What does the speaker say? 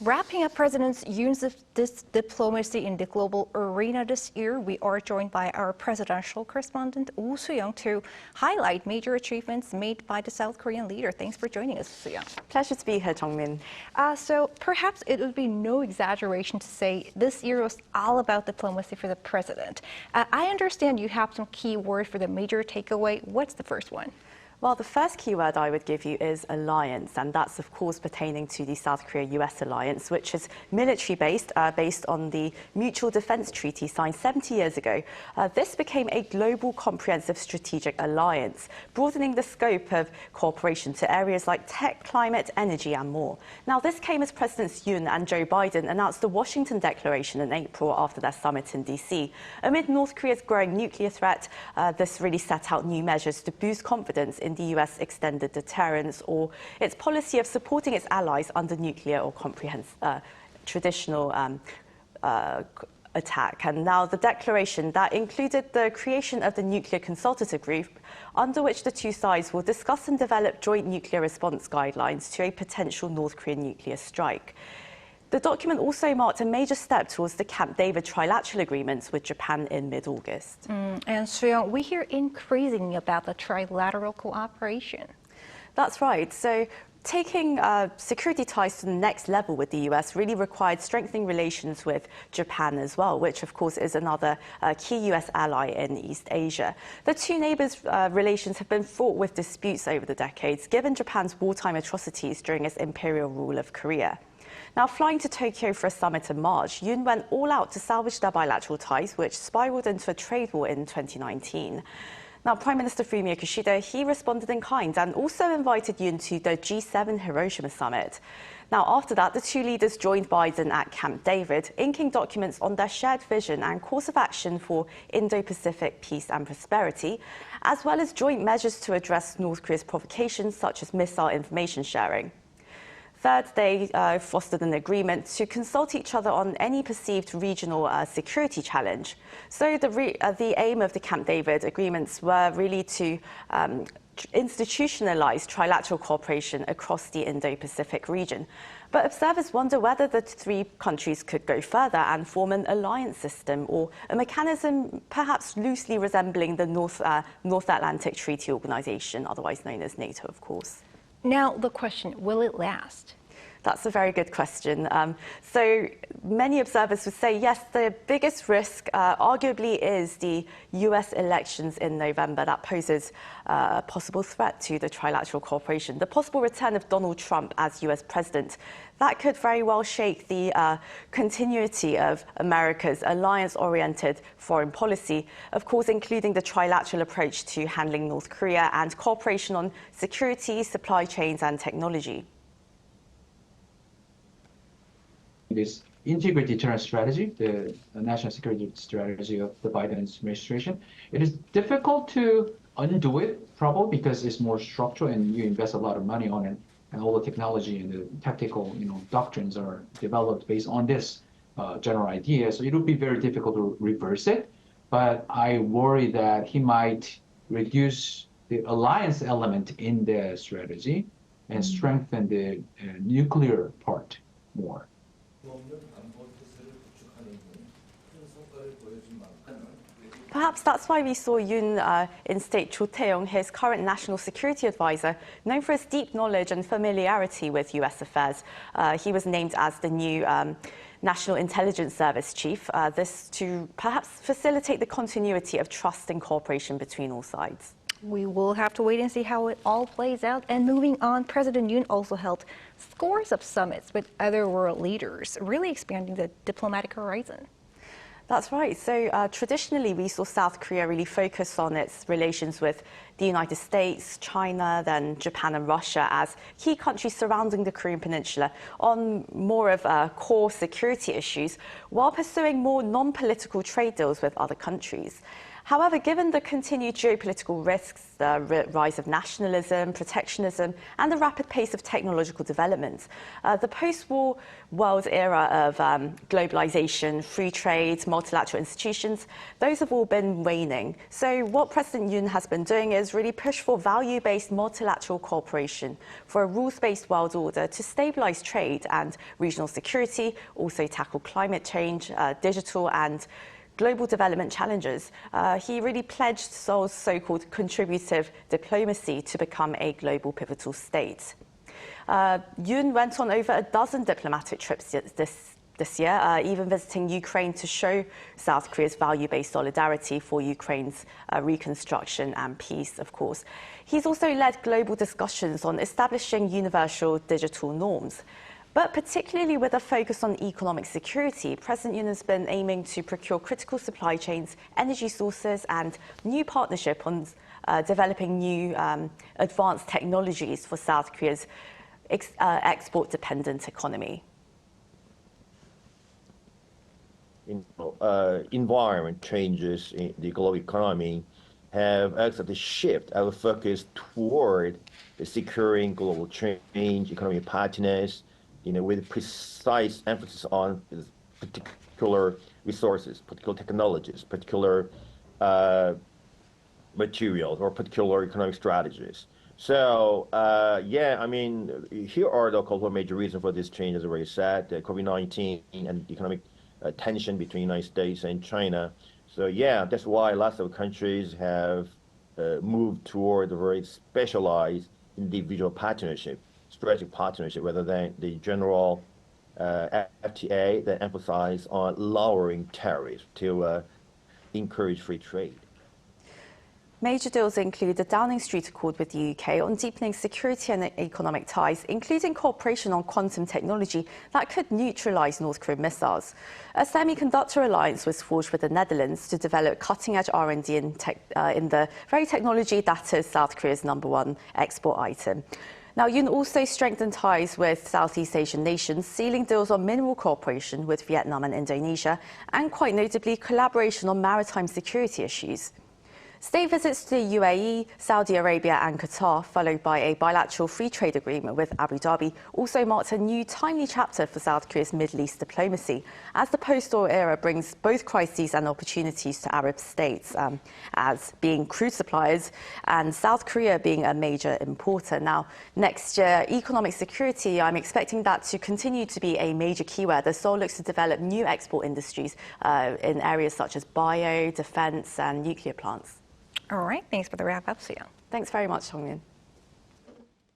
Wrapping up President Yoon's diplomacy in the global arena this year, we are joined by our presidential correspondent, Oh Soo-young, to highlight major achievements made by the South Korean leader. Thanks for joining us, Sooyoung. Pleasure to be here, Jongmin. So perhaps it would be no exaggeration to say this year was all about diplomacy for the president. I understand you have some key words for the major takeaway. What's the first one? Well, the first keyword I would give you is alliance, and that's, of course, pertaining to the South Korea-US alliance, which is military-based, based on the Mutual Defense Treaty signed 70 years ago. This became a global comprehensive strategic alliance, broadening the scope of cooperation to areas like tech, climate, energy, and more. Now, this came as Presidents Yoon and Joe Biden announced the Washington Declaration in April after their summit in D.C. Amid North Korea's growing nuclear threat, this really set out new measures to boost confidence in the U.S. Extended Deterrence, or its policy of supporting its allies under nuclear or traditional attack. And now the declaration that included the creation of the Nuclear Consultative Group, under which the two sides will discuss and develop joint nuclear response guidelines to a potential North Korean nuclear strike. The document also marked a major step towards the Camp David trilateral agreements with Japan in mid-August. And Sooyoung, we hear increasingly about the Trilateral Cooperation. That's right. So taking security ties to the next level with the US really required strengthening relations with Japan as well, which of course is another key US ally in East Asia. The two neighbours' relations have been fraught with disputes over the decades, given Japan's wartime atrocities during its imperial rule of Korea. Now, flying to Tokyo for a summit in March, Yoon went all out to salvage their bilateral ties, which spiraled into a trade war in 2019. Now, Prime Minister Fumio Kishida, he responded in kind and also invited Yoon to the G7 Hiroshima summit. Now, after that, the two leaders joined Biden at Camp David, inking documents on their shared vision and course of action for Indo-Pacific peace and prosperity, as well as joint measures to address North Korea's provocations, such as missile information sharing. Third, they fostered an agreement to consult each other on any perceived regional security challenge. So the aim of the Camp David agreements were really to institutionalize trilateral cooperation across the Indo-Pacific region. But observers wonder whether the three countries could go further and form an alliance system or a mechanism perhaps loosely resembling the North Atlantic Treaty Organization, otherwise known as NATO, of course. Now, the question, will it last? That's a very good question. So many observers would say, yes, the biggest risk arguably is the US elections in November. That poses a possible threat to the trilateral cooperation. The possible return of Donald Trump as US president, that could very well shake the continuity of America's alliance-oriented foreign policy, of course, including the trilateral approach to handling North Korea and cooperation on security, supply chains, and technology. This integrated deterrence strategy, the national security strategy of the Biden administration, it is difficult to undo it, probably because it's more structural and you invest a lot of money on it, and all the technology and the tactical, doctrines are developed based on this general idea. So it would be very difficult to reverse it. But I worry that he might reduce the alliance element in the strategy and strengthen the nuclear part more. Perhaps that's why we saw Yoon instate Cho Tae-yong, his current national security advisor, known for his deep knowledge and familiarity with US affairs. He was named as the new National Intelligence Service chief, this to perhaps facilitate the continuity of trust and cooperation between all sides. We will have to wait and see how it all plays out. And moving on, President Yoon also held scores of summits with other world leaders, really expanding the diplomatic horizon. That's right. So traditionally, we saw South Korea really focus on its relations with the United States, China, then Japan and Russia as key countries surrounding the Korean Peninsula on more of core security issues, while pursuing more non-political trade deals with other countries. However, given the continued geopolitical risks, the rise of nationalism, protectionism, and the rapid pace of technological development, the post-war world era of globalization, free trade, multilateral institutions, those have all been waning. So what President Yoon has been doing is really push for value-based multilateral cooperation for a rules-based world order to stabilize trade and regional security, also tackle climate change, digital and global development challenges. He really pledged Seoul's so-called contributive diplomacy to become a global pivotal state. Yoon went on over a dozen diplomatic trips this year, even visiting Ukraine to show South Korea's value-based solidarity for Ukraine's reconstruction and peace, of course. He's also led global discussions on establishing universal digital norms. But particularly with a focus on economic security, President Yoon has been aiming to procure critical supply chains, energy sources, and new partnership on developing new advanced technologies for South Korea's export-dependent economy. Environment changes in the global economy have accepted shift our focus toward securing global change, economic partners, with precise emphasis on particular resources, particular technologies, particular materials, or particular economic strategies. So, yeah, I mean, here are the couple of major reasons for this change, as I already said, COVID-19 and economic tension between the United States and China. So, yeah, that's why lots of countries have moved toward a very specialized individual partnership, strategic partnership, rather than the general FTA that emphasize on lowering tariffs to encourage free trade. Major deals include the Downing Street Accord with the UK on deepening security and economic ties, including cooperation on quantum technology that could neutralize North Korean missiles. A semiconductor alliance was forged with the Netherlands to develop cutting-edge R&D in the very technology that is South Korea's #1 export item. Now, Yoon also strengthened ties with Southeast Asian nations, sealing deals on mineral cooperation with Vietnam and Indonesia, and quite notably, collaboration on maritime security issues. State visits to the UAE, Saudi Arabia and Qatar, followed by a bilateral free trade agreement with Abu Dhabi, also marked a new timely chapter for South Korea's Middle East diplomacy, as the post-war era brings both crises and opportunities to Arab states, as being crude suppliers and South Korea being a major importer. Now, next year, economic security, I'm expecting that to continue to be a major keyword as Seoul looks to develop new export industries in areas such as bio, defense and nuclear plants. All right, thanks for the wrap-up, Sooyoung. Thanks very much, Hong-min.